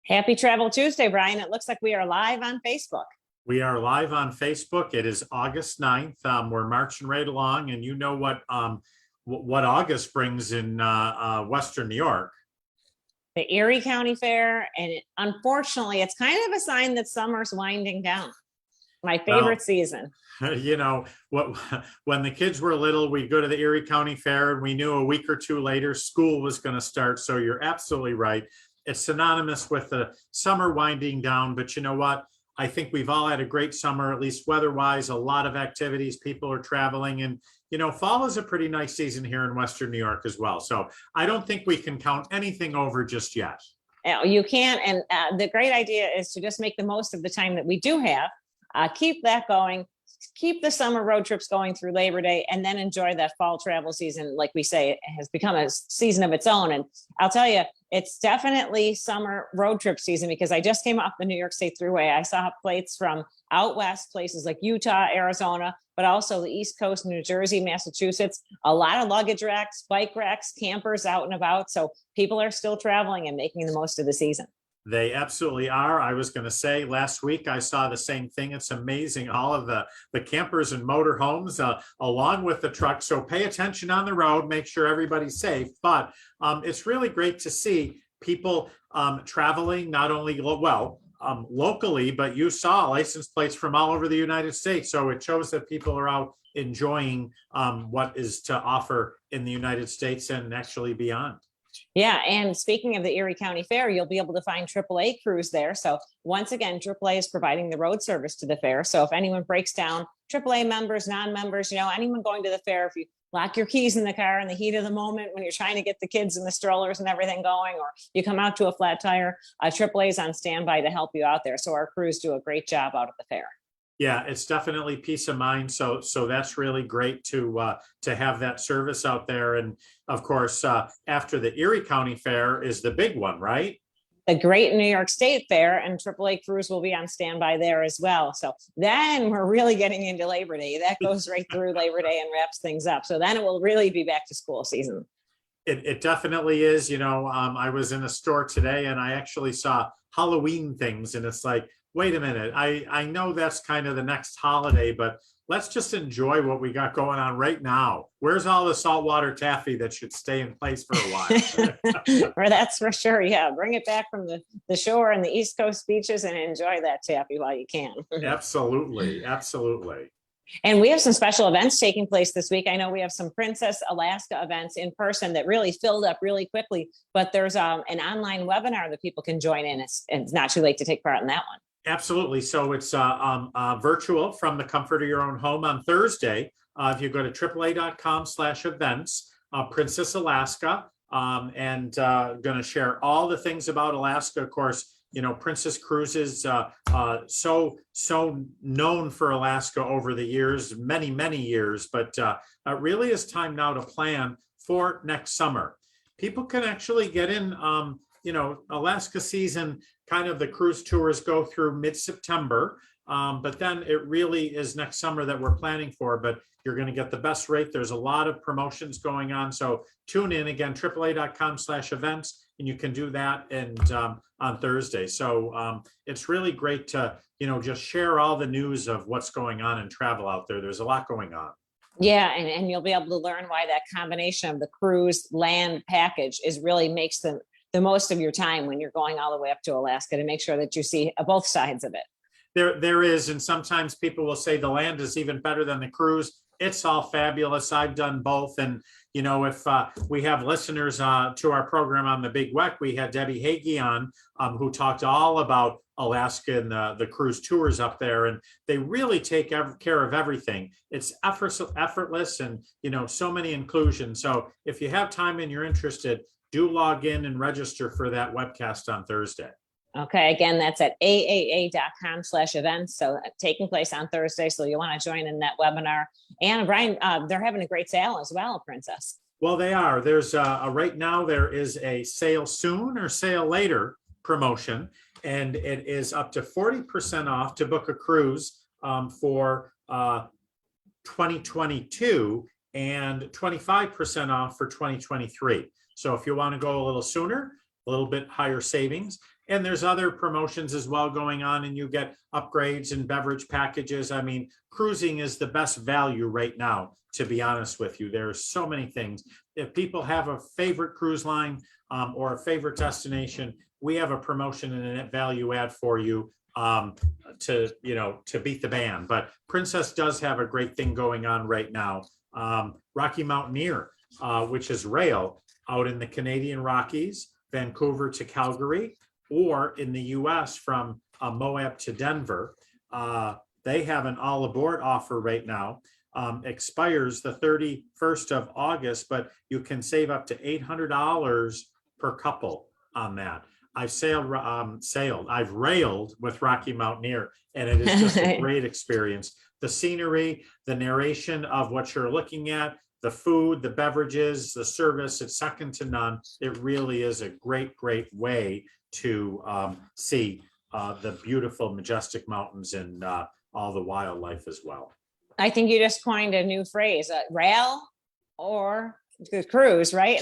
Happy Travel Tuesday, Brian. It looks like we are live on Facebook. We are live on Facebook. It is August 9th. We're marching right along, and you know what August brings in Western New York. The Erie County Fair, and unfortunately, it's kind of a sign that summer's winding down. My favorite season. You know, when the kids were little, we'd go to the Erie County Fair, and we knew a week or two later school was going to start. So you're absolutely right. It's synonymous with the summer winding down, but you know what? I think we've all had a great summer, at least weather-wise, a lot of activities, people are traveling, and you know, fall is a pretty nice season here in Western New York as well. So I don't think we can count anything over just yet. You can't, and the great idea is to just make the most of the time that we do have, keep that going, keep the summer road trips going through Labor Day, and then enjoy that fall travel season. Like we say, it has become a season of its own. And I'll tell you, it's definitely summer road trip season, because I just came off the New York State Thruway. I saw plates from out west, places like Utah, Arizona, but also the East Coast, New Jersey, Massachusetts, a lot of luggage racks, bike racks, campers out and about. So people are still traveling and making the most of the season. They absolutely are. I was going to say last week I saw the same thing. It's amazing, all of the campers and motorhomes along with the trucks. So pay attention on the road, make sure everybody's safe. But it's really great to see people traveling not only locally, but you saw license plates from all over the United States. So it shows that people are out enjoying what is to offer in the United States and actually beyond. Yeah, and speaking of the Erie County Fair, you'll be able to find AAA crews there. So once again, AAA is providing the road service to the fair. So if anyone breaks down, AAA members, non-members, you know, anyone going to the fair, if you lock your keys in the car in the heat of the moment when you're trying to get the kids and the strollers and everything going, or you come out to a flat tire, AAA is on standby to help you out there. So our crews do a great job out at the fair. Yeah, it's definitely peace of mind. So that's really great to have that service out there. And of course, after the Erie County Fair is the big one, right? The Great New York State Fair, and AAA crews will be on standby there as well. So then we're really getting into Labor Day. That goes right through Labor Day and wraps things up. So then it will really be back to school season. It definitely is. You know, I was in a store today and I actually saw Halloween things, and it's like, wait a minute, I know that's kind of the next holiday, but let's just enjoy what we got going on right now. Where's all the saltwater taffy that should stay in place for a while? Or that's for sure. Yeah, bring it back from the shore and the East Coast beaches and enjoy that taffy while you can. Absolutely, absolutely. And we have some special events taking place this week. I know we have some Princess Alaska events in person that really filled up really quickly, but there's an online webinar that people can join in. It's not too late to take part in that one. Absolutely. So it's virtual from the comfort of your own home on Thursday. If you go to AAA.com/events, Princess Alaska, and going to share all the things about Alaska. Of course, you know, Princess Cruises, so known for Alaska over the years, many years, but it really is time now to plan for next summer. People can actually get in, you know, Alaska season, kind of the cruise tours go through mid-September, but then it really is next summer that we're planning for, but you're going to get the best rate. There's a lot of promotions going on. So tune in again, AAA.com/events, and you can do that and on Thursday. So it's really great to, you know, just share all the news of what's going on in travel out there. There's a lot going on. Yeah, and you'll be able to learn why that combination of the cruise land package is really makes the most of your time when you're going all the way up to Alaska, to make sure that you see both sides of it. There is, and sometimes people will say the land is even better than the cruise. It's all fabulous. I've done both. And, you know, if we have listeners to our program on the Big Weck, we had Debbie Hagee on, who talked all about Alaska and the cruise tours up there. And they really take care of everything. It's effortless and, you know, so many inclusions. So if you have time and you're interested, do log in and register for that webcast on Thursday. Okay, again, that's at aaa.com/events. So taking place on Thursday. So you want to join in that webinar. And Brian, they're having a great sale as well, Princess. Well, they are. There's right now there is a sale soon or sale later promotion, and it is up to 40% off to book a cruise for 2022 and 25% off for 2023. So if you want to go a little sooner, a little bit higher savings. And there's other promotions as well going on, and you get upgrades and beverage packages. I mean, cruising is the best value right now, to be honest with you. There are so many things. If people have a favorite cruise line or a favorite destination, we have a promotion and a value add for you to beat the band. But Princess does have a great thing going on right now. Rocky Mountaineer, which is rail out in the Canadian Rockies, Vancouver to Calgary, or in the US from Moab to Denver. They have an all aboard offer right now. Expires the 31st of August, but you can save up to $800 per couple on that. I've railed with Rocky Mountaineer, and it is just a great experience. The scenery, the narration of what you're looking at, the food, the beverages, the service, it's second to none. It really is a great, great way to see the beautiful, majestic mountains and all the wildlife as well. I think you just coined a new phrase, rail or the cruise, right?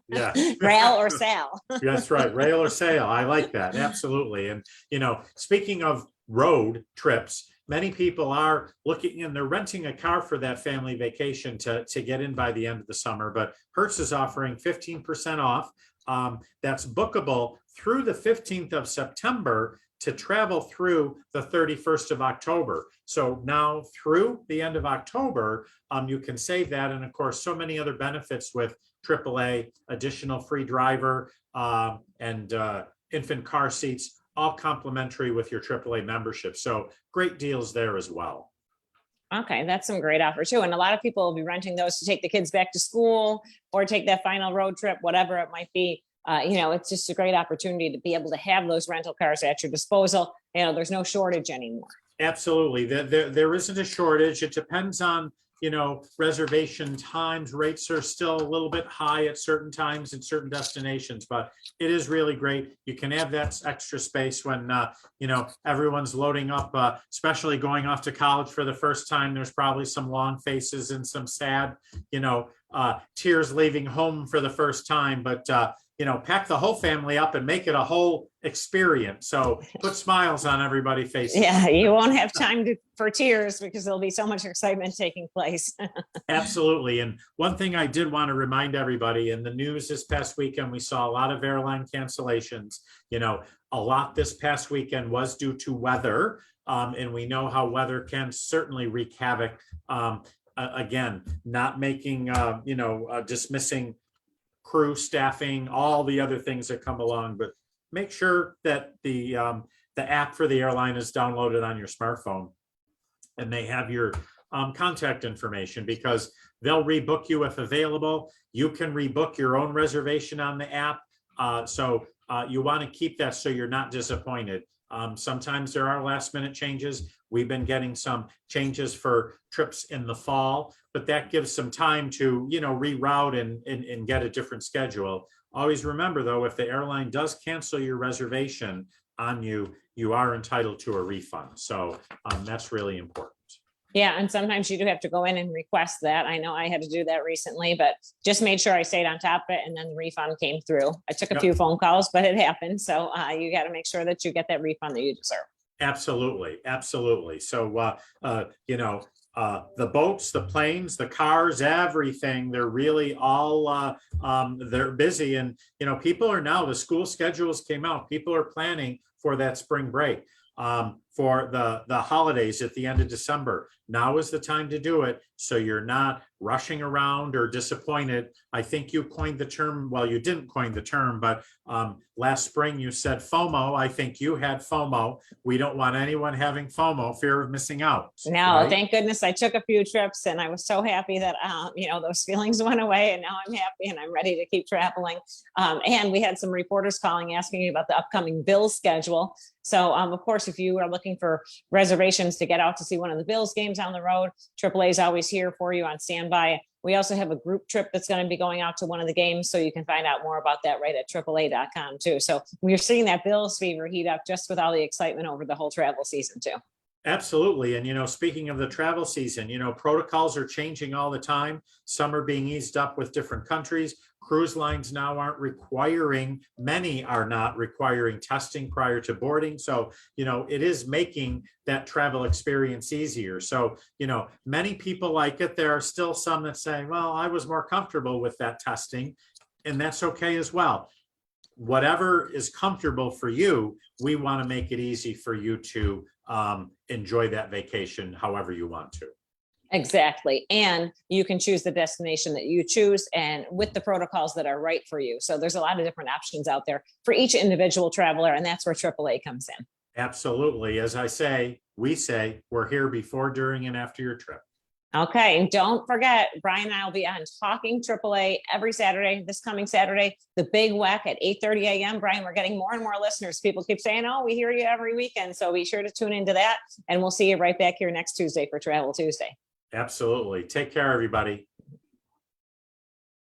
Yeah. Rail or sail. That's right. Rail or sail. I like that. Absolutely. And, speaking of road trips, many people are looking and they're renting a car for that family vacation to get in by the end of the summer. But Hertz is offering 15% off. That's bookable through the 15th of September to travel through the 31st of October. So now through the end of October, you can save that. And of course, so many other benefits with AAA, additional free driver and infant car seats, all complimentary with your AAA membership. So great deals there as well. Okay, that's some great offer too. And a lot of people will be renting those to take the kids back to school or take that final road trip, whatever it might be. It's just a great opportunity to be able to have those rental cars at your disposal. There's no shortage anymore. Absolutely. There isn't a shortage. It depends on, reservation times. Rates are still a little bit high at certain times at certain destinations, but it is really great. You can have that extra space when, everyone's loading up, especially going off to college for the first time. There's probably some long faces and some sad, tears leaving home for the first time, but, pack the whole family up and make it a whole experience. So put smiles on everybody's faces. Yeah, you won't have time for tears because there'll be so much excitement taking place. Absolutely. And one thing I did want to remind everybody, in the news this past weekend, we saw a lot of airline cancellations. A lot this past weekend was due to weather. And we know how weather can certainly wreak havoc. Again, not making, dismissing crew staffing, all the other things that come along, but make sure that the app for the airline is downloaded on your smartphone and they have your contact information, because they'll rebook you if available. You can rebook your own reservation on the app. So you want to keep that so you're not disappointed. Sometimes there are last minute changes. We've been getting some changes for trips in the fall, but that gives some time to, reroute and get a different schedule. Always remember though, if the airline does cancel your reservation on you, you are entitled to a refund. So that's really important. Yeah, and sometimes you do have to go in and request that. I know I had to do that recently, but just made sure I stayed on top of it, and then the refund came through. I took a few phone calls, but it happened. So you got to make sure that you get that refund that you deserve. Absolutely. Absolutely. So, the boats, the planes, the cars, everything, they're really all, they're busy. And, people are now, the school schedules came out. People are planning for that spring break. For the holidays at the end of December. Now is the time to do it, so you're not rushing around or disappointed. I think you coined the term, well, you didn't coin the term, but last spring you said FOMO. I think you had FOMO. We don't want anyone having FOMO, fear of missing out. No, right? Thank goodness I took a few trips, and I was so happy that, those feelings went away, and now I'm happy and I'm ready to keep traveling. And we had some reporters calling, asking me about the upcoming Bills schedule. So, of course, if you are looking for reservations to get out to see one of the Bills games on the road, AAA is always here for you on standby. We also have a group trip that's going to be going out to one of the games, so you can find out more about that right at AAA.com too. So we're seeing that Bills fever heat up just with all the excitement over the whole travel season too. Absolutely. And, speaking of the travel season, protocols are changing all the time. Some are being eased up with different countries. cruise lines now aren't requiring, many are not requiring testing prior to boarding. So, it is making that travel experience easier. So, many people like it. There are still some that say, well, I was more comfortable with that testing, and that's okay as well. Whatever is comfortable for you, we want to make it easy for you to enjoy that vacation however you want to. Exactly. And you can choose the destination that you choose and with the protocols that are right for you. So there's a lot of different options out there for each individual traveler. And that's where AAA comes in. Absolutely. As I say, we say we're here before, during, and after your trip. Okay. And don't forget, Brian and I will be on Talking AAA every Saturday, this coming Saturday, the big whack at 8:30 a.m. Brian, we're getting more and more listeners. People keep saying, oh, we hear you every weekend. So be sure to tune into that. And we'll see you right back here next Tuesday for Travel Tuesday. Absolutely. Take care, everybody.